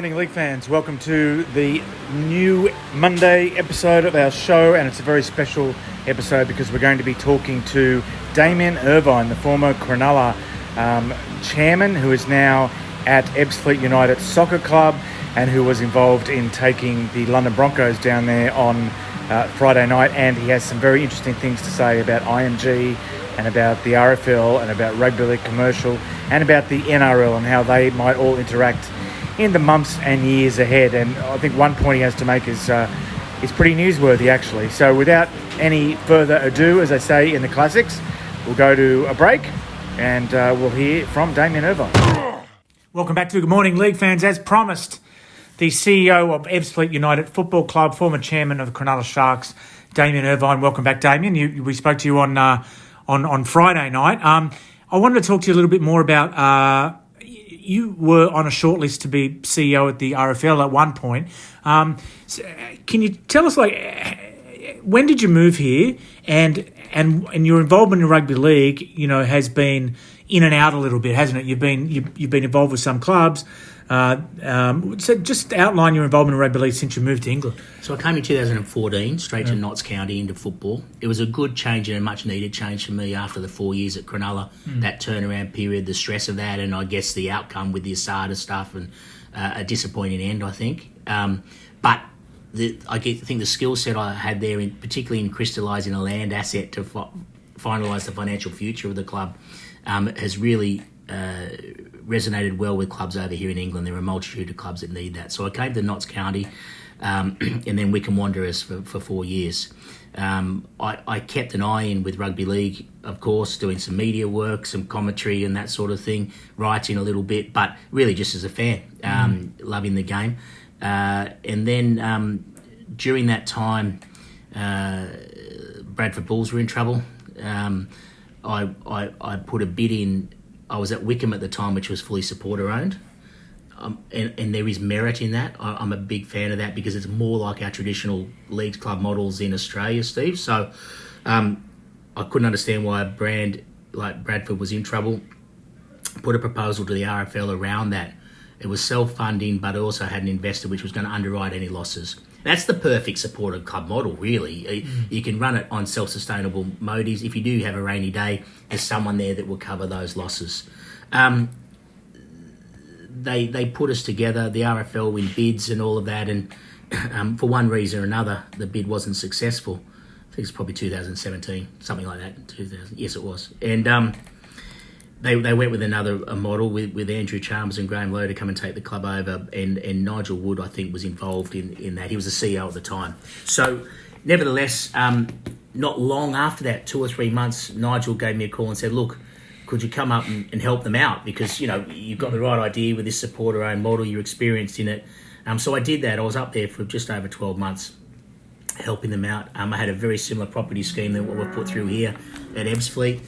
morning, League fans. Welcome to the new Monday episode of our show, and it's a very special episode because we're going to be talking to Damian Irvine, the former Cronulla chairman, who is now at Ebbsfleet United Soccer Club and who was involved in taking the London Broncos down there on Friday night. And he has some very interesting things to say about IMG and about the RFL and about rugby league commercial and about the NRL and how they might all interact in the months and years ahead. And I think one point he has to make is pretty newsworthy, actually. So without any further ado, as they say in the classics, we'll go to a break and we'll hear from Damian Irvine. Welcome back to Good Morning League fans. As promised, the CEO of Ebbsfleet United Football Club, former chairman of the Cronulla Sharks, Damian Irvine. Welcome back, Damian. We spoke to you on Friday night. I wanted to talk to you a little bit more about you were on a shortlist to be CEO at the RFL at one point. So can you tell us, when did you move here? And your involvement in rugby league, has been in and out a little bit, hasn't it? You've been involved with some clubs. So just outline your involvement in rugby league since you moved to England. So I came in 2014, straight to Notts County into football. It was a good change and a much needed change for me after the 4 years at Cronulla. That turnaround period, the stress of that, and I guess the outcome with the Asada stuff and a disappointing end, I think. But I think the skill set I had there, particularly in crystallising a land asset to finalise the financial future of the club, has really resonated well with clubs over here in England. There are a multitude of clubs that need that. So I came to Notts County and then Wickham Wanderers for 4 years. I kept an eye in with rugby league, of course, doing some media work, some commentary and that sort of thing, writing a little bit, but really just as a fan, loving the game. And then during that time, Bradford Bulls were in trouble. I put a bid in. I was at Wickham at the time, which was fully supporter-owned, and there is merit in that. I'm a big fan of that because it's more like our traditional leagues club models in Australia, Steve. So I couldn't understand why a brand like Bradford was in trouble. Put a proposal to the RFL around that. It was self-funding, but also had an investor which was going to underwrite any losses. That's the perfect supported club model, really. You can run it on self-sustainable motives. If you do have a rainy day, there's someone there that will cover those losses. They put us together, the RFL win bids and all of that, and for one reason or another, the bid wasn't successful. I think it's probably 2017, something like that. 2000, yes, it was. And They went with a model with Andrew Chalmers and Graeme to come and take the club over, and Nigel Wood, I think, was involved in that. He was the CEO at the time. So, nevertheless, not long after that, 2 or 3 months, Nigel gave me a call and said, look, could you come up and help them out? Because, you've got the right idea with this supporter-owned model, you're experienced in it. So I did that. I was up there for just over 12 months, helping them out. I had a very similar property scheme than what we've put through here at Ebbsfleet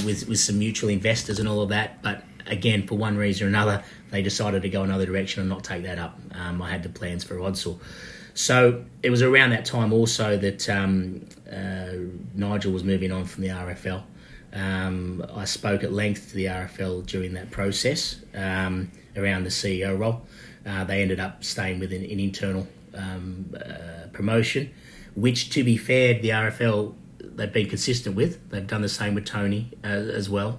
with some mutual investors and all of that. But again, for one reason or another, they decided to go another direction and not take that up. I had the plans for Odsal. So it was around that time also that Nigel was moving on from the RFL. I spoke at length to the RFL during that process around the CEO role. They ended up staying with an internal promotion, which, to be fair, the RFL, they've been consistent with. They've done the same with Tony as well.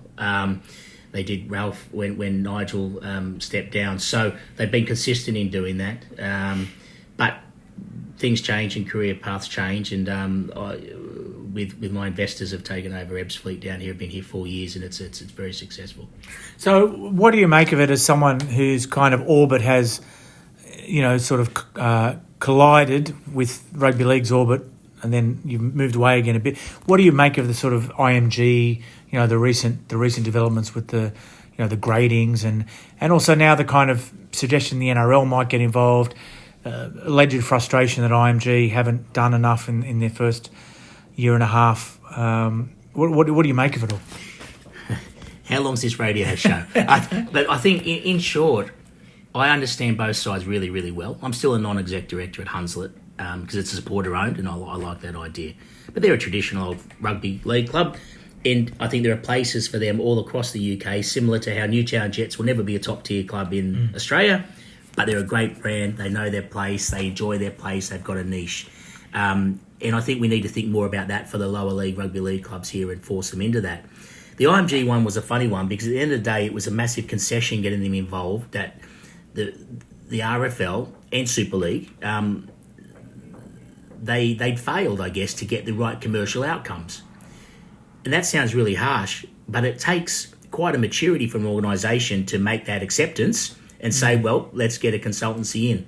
They did Ralph when Nigel stepped down. So they've been consistent in doing that. But things change and career paths change. And with my investors have taken over Ebbsfleet down here. I've been here 4 years and it's very successful. So what do you make of it as someone whose kind of orbit has, sort of collided with rugby league's orbit, and then you moved away again a bit? What do you make of the sort of IMG, the recent developments with the gradings and also now the kind of suggestion the NRL might get involved, alleged frustration that IMG haven't done enough in their first year and a half. What do you make of it all? How long's this radio show? But I think in short, I understand both sides really, really well. I'm still a non-exec director at Hunslet because it's supporter-owned and I like that idea. But they're a traditional rugby league club, and I think there are places for them all across the UK, similar to how Newtown Jets will never be a top-tier club in Australia. but they're a great brand. They know their place. They enjoy their place. They've got a niche. And I think we need to think more about that for the lower league rugby league clubs here and force them into that. The IMG one was a funny one because at the end of the day, it was a massive concession getting them involved that the RFL and Super League, they'd failed, I guess, to get the right commercial outcomes. And that sounds really harsh, but it takes quite a maturity from an organisation to make that acceptance and say, well, let's get a consultancy in.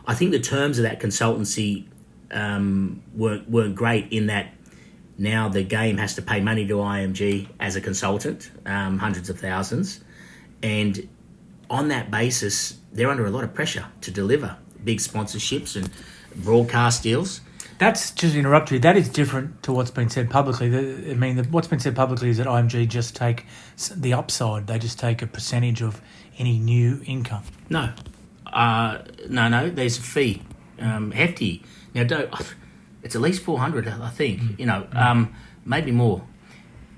I think the terms of that consultancy weren't great in that now the game has to pay money to IMG as a consultant, hundreds of thousands. And on that basis, they're under a lot of pressure to deliver big sponsorships and broadcast deals. That's, just to interrupt you, that is different to what's been said publicly. What's been said publicly is that IMG just take the upside. They just take a percentage of any new income. No. No, there's a fee. Hefty. Now, it's at least 400, I think, maybe more.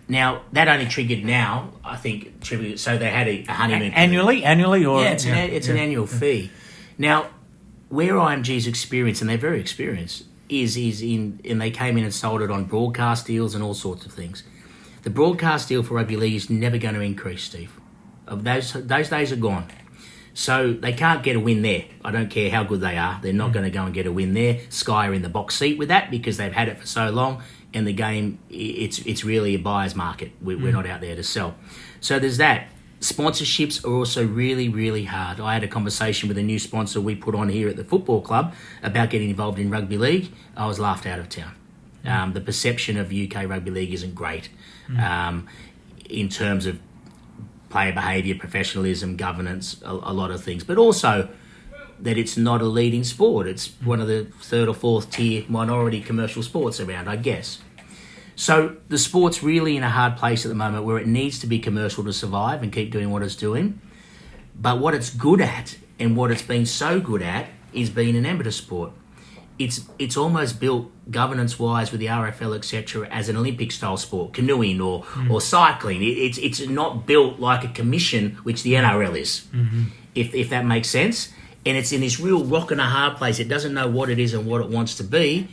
Now, that only triggered now, I think, so they had a honeymoon. Annually? Or yeah, it's an annual fee. Now, where IMG's experience, and they're very experienced, is in, and they came in and sold it on broadcast deals and all sorts of things. The broadcast deal for rugby league is never going to increase, Steve. Those days are gone. So they can't get a win there. I don't care how good they are. They're not going to go and get a win there. Sky are in the box seat with that because they've had it for so long. And the game, it's really a buyer's market. We're not out there to sell. So there's that. Sponsorships are also really, really hard. I had a conversation with a new sponsor we put on here at the football club about getting involved in rugby league. I was laughed out of town. The perception of UK rugby league isn't great in terms of player behaviour, professionalism, governance, a lot of things. But also that it's not a leading sport. It's one of the third or fourth tier minority commercial sports around, I guess. So the sport's really in a hard place at the moment where it needs to be commercial to survive and keep doing what it's doing. But what it's good at and what it's been so good at is being an amateur sport. It's almost built governance-wise with the RFL, etc., as an Olympic-style sport, canoeing or cycling. It's not built like a commission, which the NRL is, if that makes sense. And it's in this real rock and a hard place. It doesn't know what it is and what it wants to be.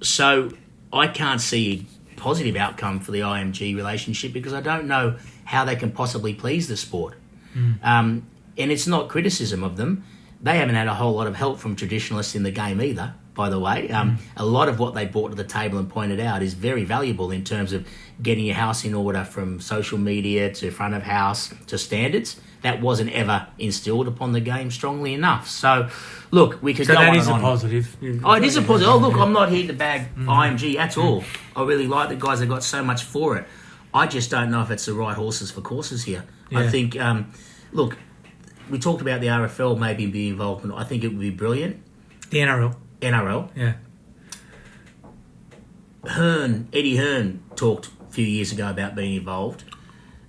So I can't see a positive outcome for the IMG relationship because I don't know how they can possibly please the sport. And it's not criticism of them. They haven't had a whole lot of help from traditionalists in the game either, by the way. A lot of what they brought to the table and pointed out is very valuable in terms of getting your house in order from social media to front of house to standards. That wasn't ever instilled upon the game strongly enough. So, look, we could go on and on. So that is a positive. Oh, it is a positive. Oh, look, I'm not here to bag IMG at all. I really like the guys. They've got so much for it. I just don't know if it's the right horses for courses here. Yeah. I think, look, we talked about the RFL maybe being involved. I think it would be brilliant. The NRL. Yeah. Eddie Hearn talked a few years ago about being involved.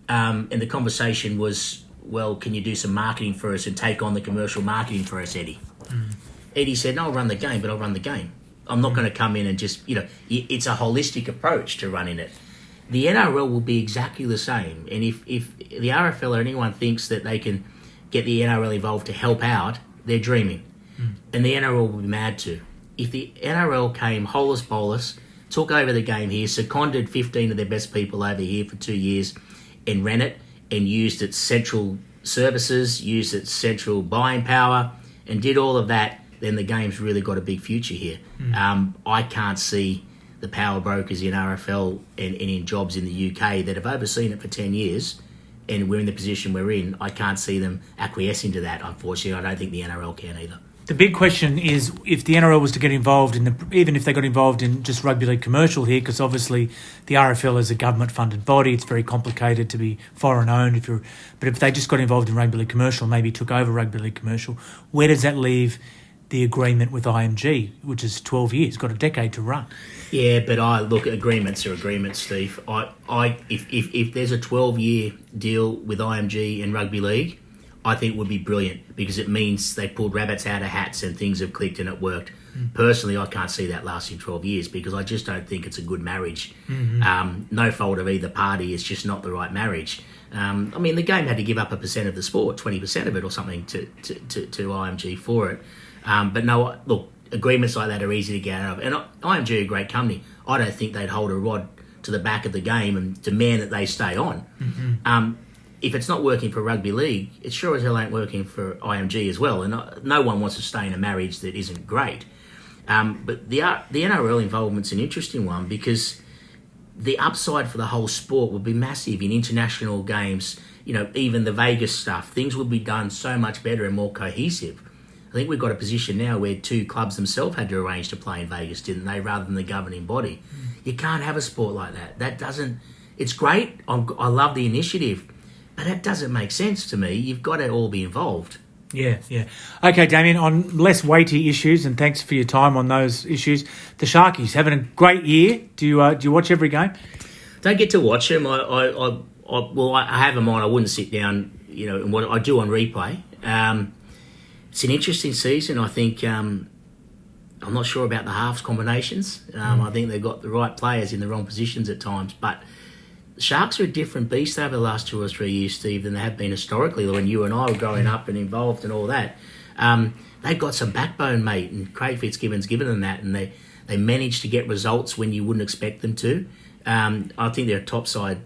And the conversation was, well, can you do some marketing for us and take on the commercial marketing for us, Eddie? Eddie said, no, I'll run the game, but I'll run the game. I'm not going to come in and just, it's a holistic approach to running it. The NRL will be exactly the same. And if the RFL or anyone thinks that they can get the NRL involved to help out, they're dreaming. And the NRL will be mad too. If the NRL came holus bolus, took over the game here, seconded 15 of their best people over here for 2 years and ran it and used its central services, used its central buying power and did all of that, then the game's really got a big future here. I can't see the power brokers in RFL and in jobs in the UK that have overseen it for 10 years and we're in the position we're in. I can't see them acquiescing to that, unfortunately. I don't think the NRL can either. The big question is if the NRL was to get involved even if they got involved in just rugby league commercial here, because obviously the RFL is a government-funded body, it's very complicated to be foreign-owned. But if they just got involved in rugby league commercial, maybe took over rugby league commercial, where does that leave the agreement with IMG, which is 12 years, got a decade to run? Yeah, but agreements are agreements, Steve. If there's a 12-year deal with IMG and rugby league, I think it would be brilliant because it means they pulled rabbits out of hats and things have clicked and it worked. Personally, I can't see that lasting 12 years because I just don't think it's a good marriage. No fault of either party, it's just not the right marriage. I mean, the game had to give up 1% of the sport, 20% of it or something to IMG for it. But no, look, agreements like that are easy to get out of. And IMG are a great company. I don't think they'd hold a rod to the back of the game and demand that they stay on. Mm-hmm. If it's not working for rugby league, it sure as hell ain't working for IMG as well. And no one wants to stay in a marriage that isn't great. But the NRL involvement's an interesting one because the upside for the whole sport would be massive in international games. You know, even the Vegas stuff, things would be done so much better and more cohesive. I think we've got a position now where 2 clubs themselves had to arrange to play in Vegas, didn't they, rather than the governing body. You can't have a sport like that. That doesn't... It's great. I love the initiative. But that doesn't make sense to me. You've got to all be involved. Yeah. Okay, Damian, on less weighty issues, and thanks for your time on those issues, the Sharkies having a great year. Do you watch every game? Don't get to watch them. I have them on. I wouldn't sit down, and what I do on replay. It's an interesting season. I think I'm not sure about the halves combinations. I think they've got the right players in the wrong positions at times. But the Sharks are a different beast over the last 2 or 3 years, Steve, than they have been historically when you and I were growing up and involved and all that. They've got some backbone, mate, and Craig Fitzgibbon's given them that, and they managed to get results when you wouldn't expect them to. I think they're a top-side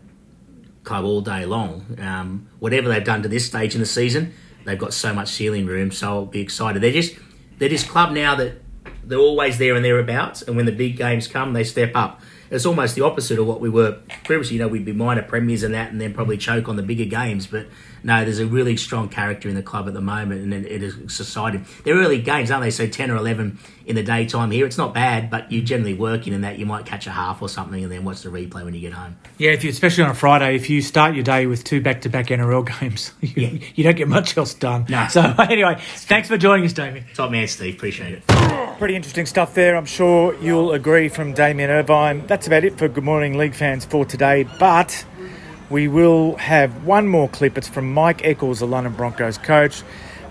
club all day long. Whatever they've done to this stage in the season, they've got so much ceiling room, so I'll be excited. They're this club now that they're always there and thereabouts, and when the big games come, they step up. It's almost the opposite of what we were previously. We'd be minor premiers and that, and then probably choke on the bigger games. But no, there's a really strong character in the club at the moment, and it is exciting. They're early games, aren't they? So 10 or 11 in the daytime here. It's not bad, but you're generally working in that. You might catch a half or something and then watch the replay when you get home. Yeah, especially on a Friday, if you start your day with 2 back-to-back NRL games, you don't get much else done. No. So anyway, thanks for joining us, Damian. Top man, Steve. Appreciate it. Pretty interesting stuff there. I'm sure you'll agree from Damian Irvine. That's about it for Good Morning League fans for today. But we will have one more clip. It's from Mike Eccles, the London Broncos coach,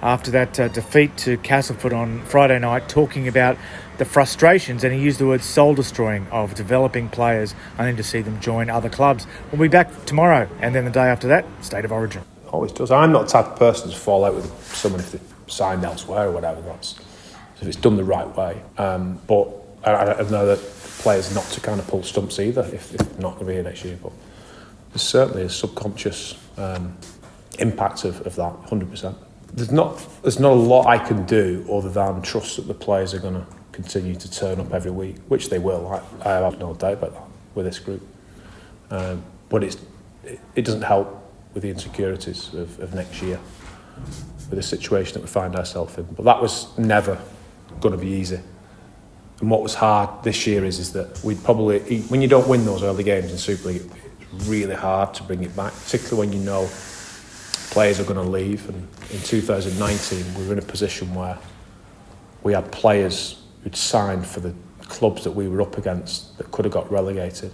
after that defeat to Castleford on Friday night, talking about the frustrations, and he used the word soul-destroying, of developing players only to see them join other clubs. We'll be back tomorrow, and then the day after that, State of Origin. Always does. I'm not the type of person to fall out with someone if they've signed elsewhere or whatever. That's if it's done the right way. But I know that players not to kind of pull stumps either if they're not going to be here next year. But there's certainly a subconscious impact of that, 100%. There's not a lot I can do other than trust that the players are going to continue to turn up every week, which they will. I have no doubt about that with this group. But it doesn't help with the insecurities of next year, with the situation that we find ourselves in. But that was never going to be easy. And what was hard this year is that we'd probably, when you don't win those early games in Super League, it's really hard to bring it back, particularly when you know players are going to leave. And in 2019, we were in a position where we had players who'd signed for the clubs that we were up against that could have got relegated.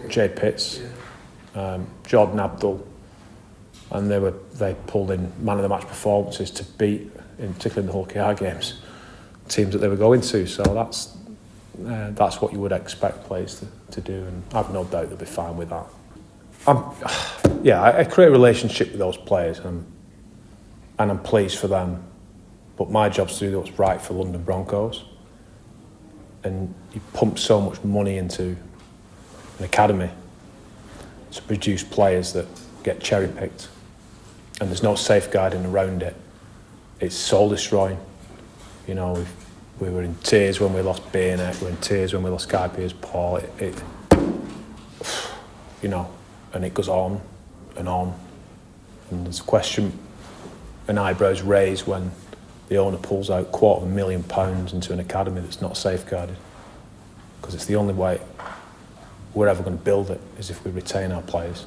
Jay Pitts, Jordan Abdul, and they pulled in man of the match performances to beat, particularly in the Hull KR games, teams that they were going to. So that's what you would expect players to do, and I've no doubt they'll be fine with that. I create a relationship with those players, and I'm pleased for them. But my job's to do what's right for London Broncos. And you pump so much money into an academy to produce players that get cherry-picked, and there's no safeguarding around it. It's soul-destroying. We were in tears when we lost Bayonet, we were in tears when we lost Guy Pearce-Paul. And it goes on and on. And there's a question and eyebrows raised when the owner pulls out £250,000 into an academy that's not safeguarded. Because it's the only way we're ever going to build it, is if we retain our players.